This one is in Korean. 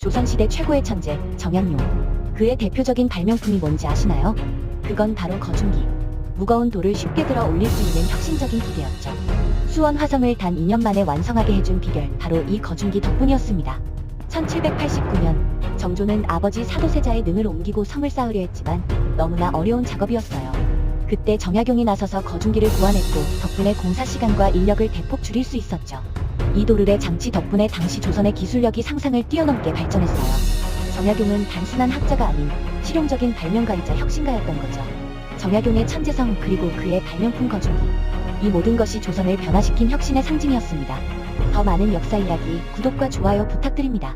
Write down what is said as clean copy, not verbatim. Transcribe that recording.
조선시대 최고의 천재, 정약용. 그의 대표적인 발명품이 뭔지 아시나요? 그건 바로 거중기. 무거운 돌을 쉽게 들어 올릴 수 있는 혁신적인 기계였죠. 수원 화성을 단 2년 만에 완성하게 해준 비결, 바로 이 거중기 덕분이었습니다. 1789년, 정조는 아버지 사도세자의 능을 옮기고 성을 쌓으려 했지만 너무나 어려운 작업이었어요. 그때 정약용이 나서서 거중기를 구안했고 덕분에 공사 시간과 인력을 대폭 줄일 수 있었죠. 이 도르래 장치 덕분에 당시 조선의 기술력이 상상을 뛰어넘게 발전했어요. 정약용은 단순한 학자가 아닌 실용적인 발명가이자 혁신가였던 거죠. 정약용의 천재성, 그리고 그의 발명품 거중기. 이 모든 것이 조선을 변화시킨 혁신의 상징이었습니다. 더 많은 역사 이야기, 구독과 좋아요 부탁드립니다.